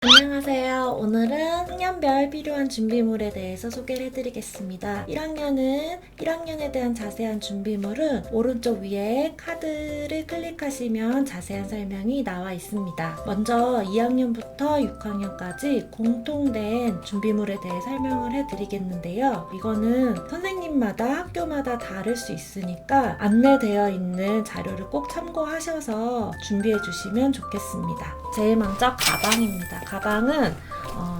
안녕하세요. 오늘은 학년별 필요한 준비물에 대해서 소개를 해드리겠습니다. 1학년에 대한 자세한 준비물은 오른쪽 위에 카드를 클릭하시면 자세한 설명이 나와 있습니다. 먼저 2학년부터 6학년까지 공통된 준비물에 대해 설명을 해드리겠는데요. 이거는 선생님마다 학교마다 다를 수 있으니까 안내되어 있는 자료를 꼭 참고하셔서 준비해 주시면 좋겠습니다. 제일 먼저 가방입니다. 가방은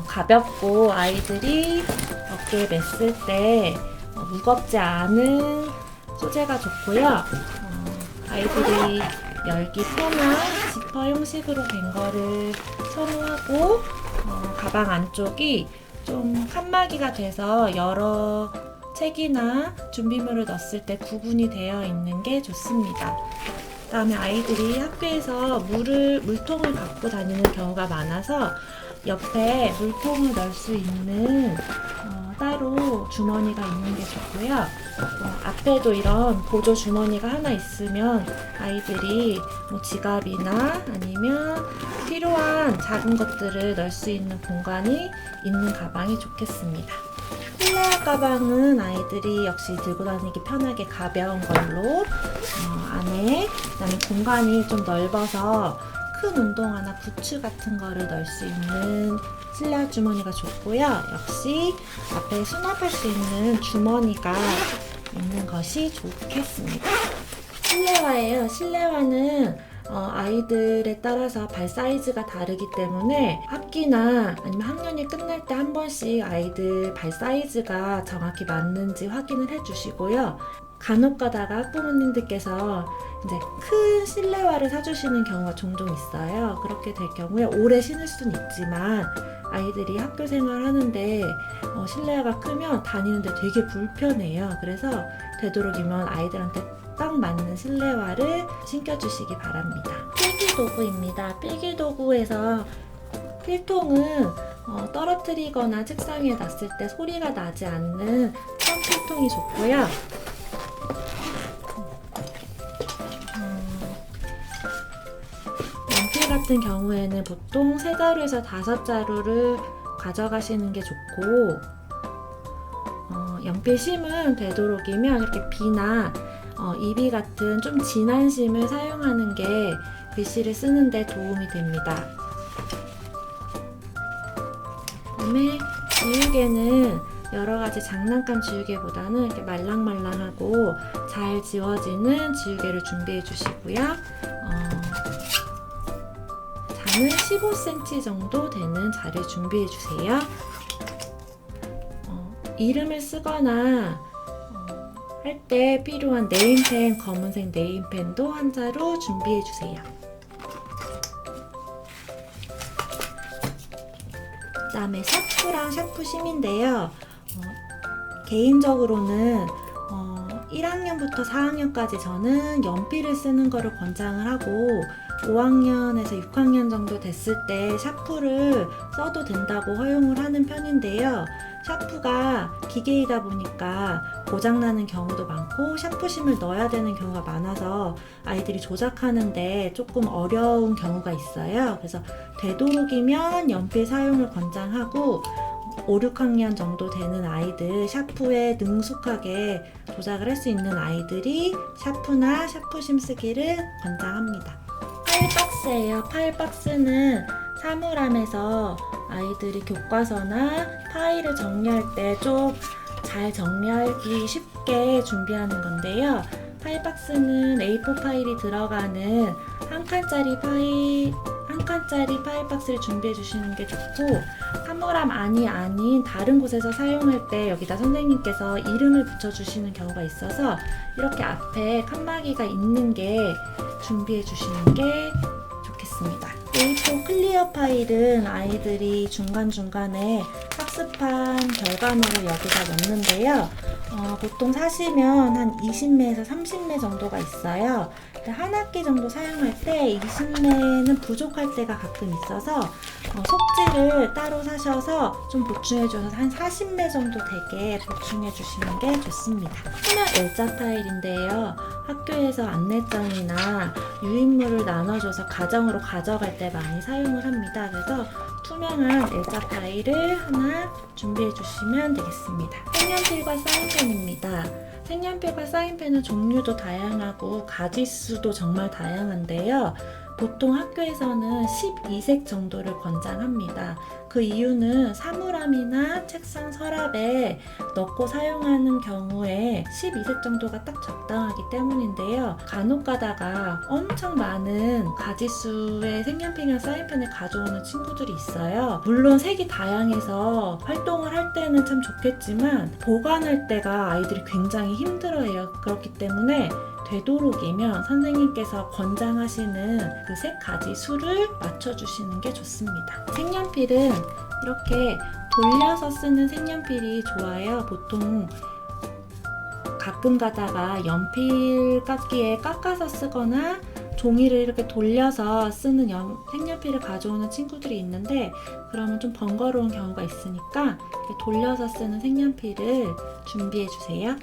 가볍고 아이들이 어깨에 맸을 때 무겁지 않은 소재가 좋고요. 아이들이 열기 편한 지퍼 형식으로 된 거를 선호하고 가방 안쪽이 좀 칸막이가 돼서 여러 책이나 준비물을 넣었을 때 구분이 되어 있는 게 좋습니다. 그다음에 아이들이 학교에서 물통을 갖고 다니는 경우가 많아서 옆에 물통을 넣을 수 있는 따로 주머니가 있는 게 좋고요. 앞에도 이런 보조 주머니가 하나 있으면 아이들이 지갑이나 아니면 필요한 작은 것들을 넣을 수 있는 공간이 있는 가방이 좋겠습니다. 실내화 가방은 아이들이 역시 들고 다니기 편하게 가벼운 걸로 안에 그다음에 공간이 좀 넓어서 큰 운동화나 부츠 같은 거를 넣을 수 있는 실내화 주머니가 좋고요. 역시 앞에 수납할 수 있는 주머니가 있는 것이 좋겠습니다. 실내화예요. 실내화는 아이들에 따라서 발 사이즈가 다르기 때문에 학기나 아니면 학년이 끝날 때 한 번씩 아이들 발 사이즈가 정확히 맞는지 확인을 해주시고요. 간혹 가다가 학부모님들께서 이제 큰 실내화를 사주시는 경우가 종종 있어요. 그렇게 될 경우에 오래 신을 수는 있지만 아이들이 학교 생활하는데 실내화가 크면 다니는데 되게 불편해요. 그래서 되도록이면 아이들한테 딱 맞는 실내화를 신겨주시기 바랍니다. 필기도구입니다. 필기도구에서 필통은 떨어뜨리거나 책상 위에 놨을 때 소리가 나지 않는 천필통이 좋고요. 연필 같은 경우에는 보통 3자루에서 5자루를 가져가시는 게 좋고 연필 심은 되도록이면 이렇게 비나 이비 같은 좀 진한 심을 사용하는 게 글씨를 쓰는 데 도움이 됩니다. 그다음에 지우개는 여러가지 장난감 지우개보다는 이렇게 말랑말랑하고 잘 지워지는 지우개를 준비해 주시고요. 장은 15cm 정도 되는 자를 준비해 주세요. 이름을 쓰거나 할 때 필요한 네임펜, 검은색 네임펜도 한 자루 준비해 주세요. 그 다음에 샤프랑 샤프심인데요. 개인적으로는 1학년부터 4학년까지 저는 연필을 쓰는 거를 권장을 하고 5학년에서 6학년 정도 됐을 때 샤프를 써도 된다고 허용을 하는 편인데요. 샤프가 기계이다 보니까 고장나는 경우도 많고 샤프심을 넣어야 되는 경우가 많아서 아이들이 조작하는데 조금 어려운 경우가 있어요. 그래서 되도록이면 연필 사용을 권장하고 5, 6학년 정도 되는 아이들, 샤프에 능숙하게 조작을 할 수 있는 아이들이 샤프나 샤프심 쓰기를 권장합니다. 파일박스예요. 파일박스는 사물함에서 아이들이 교과서나 파일을 정리할 때 좀 잘 정리하기 쉽게 준비하는 건데요. 파일박스는 A4 파일이 들어가는 한 칸짜리 파일박스를 준비해 주시는 게 좋고, 사물함 안이 아닌 다른 곳에서 사용할 때 여기다 선생님께서 이름을 붙여주시는 경우가 있어서 이렇게 앞에 칸막이가 있는 게 준비해 주시는 게 좋겠습니다. A4 클리어 파일은 아이들이 중간중간에 학습한 결과물을 여기다 넣는데요. 보통 사시면 한 20매에서 30매 정도가 있어요. 한 학기 정도 사용할 때 20매는 부족할 때가 가끔 있어서 속지 펜을 따로 사셔서 좀 보충해줘서 한 40매 정도 되게 보충해주시는 게 좋습니다. 투명 일자 파일인데요. 학교에서 안내장이나 유인물을 나눠줘서 가정으로 가져갈 때 많이 사용을 합니다. 그래서 투명한 일자 파일을 하나 준비해 주시면 되겠습니다. 색연필과 사인펜입니다. 색연필과 사인펜은 종류도 다양하고 가지수도 정말 다양한데요. 보통 학교에서는 12색 정도를 권장합니다. 그 이유는 사물함이나 책상 서랍에 넣고 사용하는 경우에 12색 정도가 딱 적당하기 때문인데요. 간혹 가다가 엄청 많은 가지수의 색연필이나 사인펜을 가져오는 친구들이 있어요. 물론 색이 다양해서 활동을 할 때는 참 좋겠지만 보관할 때가 아이들이 굉장히 힘들어해요. 그렇기 때문에 되도록이면 선생님께서 권장하시는 그 색 가지 수를 맞춰주시는 게 좋습니다. 색연필은 이렇게 돌려서 쓰는 색연필이 좋아요. 보통 가끔 가다가 연필 깎기에 깎아서 쓰거나 종이를 이렇게 돌려서 쓰는 색연필을 가져오는 친구들이 있는데 그러면 좀 번거로운 경우가 있으니까 이렇게 돌려서 쓰는 색연필을 준비해 주세요.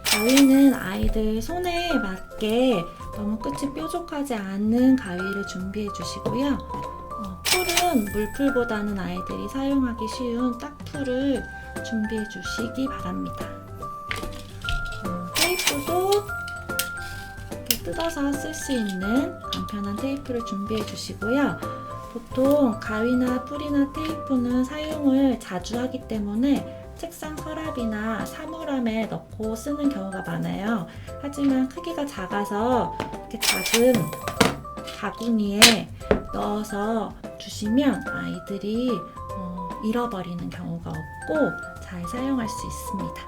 가위는 아이들 손에 맞게 너무 끝이 뾰족하지 않은 가위를 준비해 주시고요. 풀은 물풀보다는 아이들이 사용하기 쉬운 딱풀을 준비해 주시기 바랍니다. 테이프도 이렇게 뜯어서 쓸 수 있는 간편한 테이프를 준비해 주시고요. 보통 가위나 풀이나 테이프는 사용을 자주 하기 때문에 책상 서랍이나 사물함에 넣고 쓰는 경우가 많아요. 하지만 크기가 작아서 이렇게 작은 바구니에 넣어서 주시면 아이들이 잃어버리는 경우가 없고 잘 사용할 수 있습니다.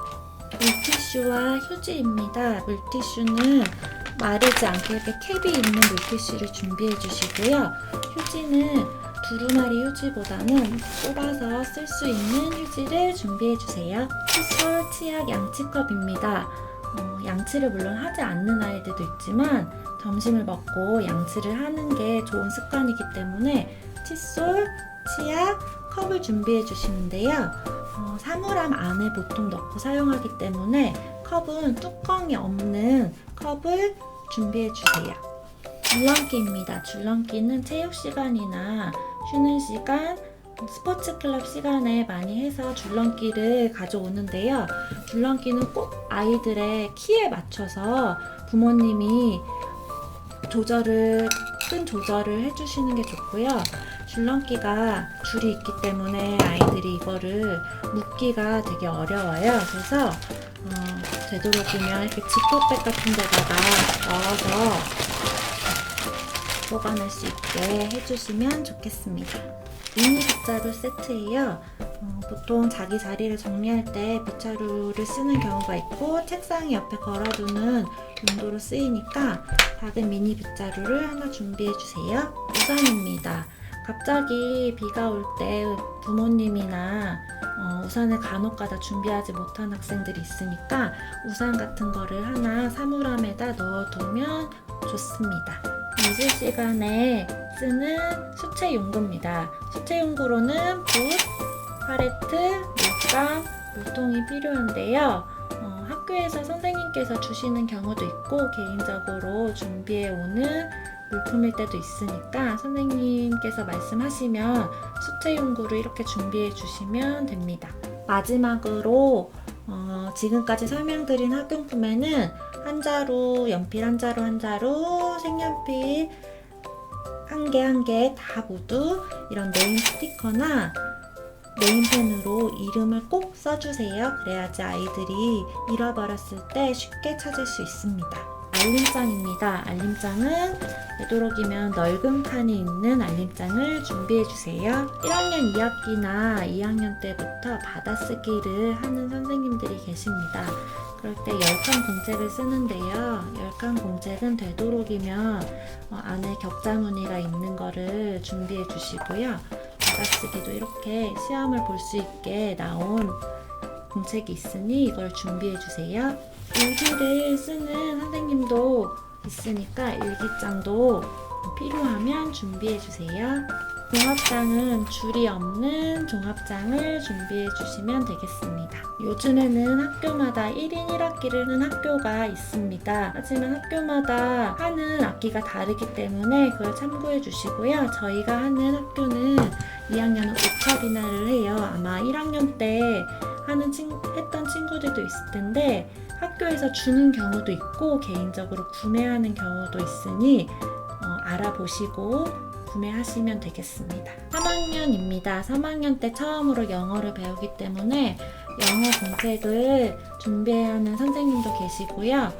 물티슈와 휴지입니다. 물티슈는 마르지 않게 이렇게 캡이 있는 물티슈를 준비해 주시고요. 휴지는 두루마리 휴지보다는 뽑아서 쓸 수 있는 휴지를 준비해 주세요. 칫솔, 치약, 양치컵입니다. 양치를 물론 하지 않는 아이들도 있지만 점심을 먹고 양치를 하는 게 좋은 습관이기 때문에 칫솔, 치약, 컵을 준비해 주시는데요. 사물함 안에 보통 넣고 사용하기 때문에 컵은 뚜껑이 없는 컵을 준비해 주세요. 줄넘기입니다. 줄넘기는 체육 시간이나 쉬는 시간, 스포츠 클럽 시간에 많이 해서 줄넘기를 가져오는데요. 줄넘기는 꼭 아이들의 키에 맞춰서 부모님이 끈 조절을 해주시는 게 좋고요. 줄넘기가 줄이 있기 때문에 아이들이 이거를 묶기가 되게 어려워요. 그래서 되도록이면 이렇게 지퍼백 같은 데다가 넣어서 보관할 수 있게 해주시면 좋겠습니다. 미니 빗자루 세트예요. 보통 자기 자리를 정리할 때 빗자루를 쓰는 경우가 있고 책상 옆에 걸어두는 용도로 쓰이니까 작은 미니 빗자루를 하나 준비해 주세요. 우산입니다. 갑자기 비가 올 때 부모님이나 우산을 간혹가다 준비하지 못한 학생들이 있으니까 우산 같은 거를 하나 사물함에다 넣어두면 좋습니다. 미술 시간에 쓰는 수채 용구입니다. 수채 용구로는 붓, 팔레트, 물감, 물통이 필요한데요. 학교에서 선생님께서 주시는 경우도 있고 개인적으로 준비해 오는 물품일 때도 있으니까 선생님께서 말씀하시면 수채 용구를 이렇게 준비해 주시면 됩니다. 마지막으로 지금까지 설명드린 학용품에는 한 자루, 연필 한 자루 한 자루, 색연필 한 개 다 모두 이런 네임 스티커나 네임펜으로 이름을 꼭 써주세요. 그래야지 아이들이 잃어버렸을 때 쉽게 찾을 수 있습니다. 알림장입니다. 알림장은 되도록이면 넓은 칸이 있는 알림장을 준비해주세요. 1학년 2학기나 2학년 때부터 받아쓰기를 하는 선생님들이 계십니다. 그럴 때 10칸 공책을 쓰는데요. 10칸 공책은 되도록이면 안에 격자 무늬가 있는 거를 준비해 주시고요. 받아쓰기도 이렇게 시험을 볼 수 있게 나온 공책이 있으니 이걸 준비해 주세요. 일기를 쓰는 선생님도 있으니까 일기장도 필요하면 준비해 주세요. 종합장은 줄이 없는 종합장을 준비해 주시면 되겠습니다. 요즘에는 학교마다 1인 1학기를 하는 학교가 있습니다. 하지만 학교마다 하는 악기가 다르기 때문에 그걸 참고해 주시고요. 저희가 하는 학교는 2학년은 오카리나를 해요. 아마 1학년 때 했던 친구들도 있을 텐데 학교에서 주는 경우도 있고 개인적으로 구매하는 경우도 있으니 알아보시고 구매하시면 되겠습니다. 3학년입니다. 3학년 때 처음으로 영어를 배우기 때문에 영어 공책을 준비해야 하는 선생님도 계시고요.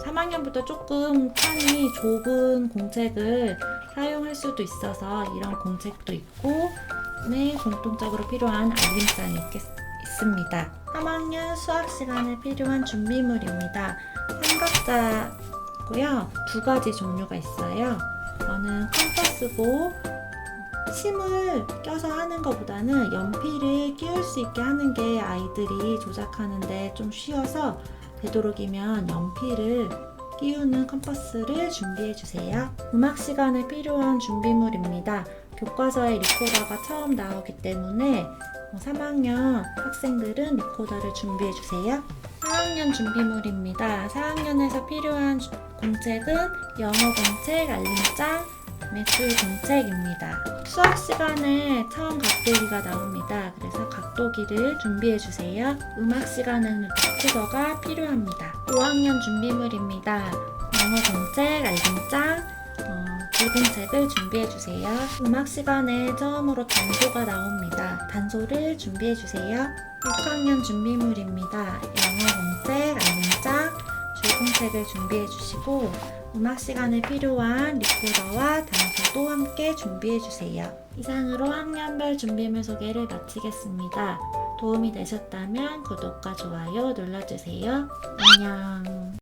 3학년부터 조금 칸이 좁은 공책을 사용할 수도 있어서 이런 공책도 있고 공통적으로 필요한 알림장이 있습니다. 3학년 수학 시간에 필요한 준비물입니다. 삼각자고요. 두 가지 종류가 있어요. 이거는 컴퍼스고 심을 껴서 하는 것보다는 연필을 끼울 수 있게 하는 게 아이들이 조작하는데 좀 쉬워서 되도록이면 연필을 끼우는 컴퍼스를 준비해 주세요. 음악 시간에 필요한 준비물입니다. 교과서에 리코더가 처음 나오기 때문에 3학년 학생들은 리코더를 준비해 주세요. 4학년 준비물입니다. 4학년에서 필요한 공책은 영어 공책, 알림장, 술 공책입니다. 수학 시간에 처음 각도기가 나옵니다. 그래서 각도기를 준비해 주세요. 음악 시간에는 리코더가 필요합니다. 5학년 준비물입니다. 영어 공책, 알림장, 줄공책을 준비해 주세요. 음악 시간에 처음으로 단소가 나옵니다. 단소를 준비해 주세요. 6학년 준비물입니다. 영어 공책, 알림장, 줄공책을 준비해 주시고 음악 시간에 필요한 리코더와 단소도 함께 준비해 주세요. 이상으로 학년별 준비물 소개를 마치겠습니다. 도움이 되셨다면 구독과 좋아요 눌러주세요. 안녕.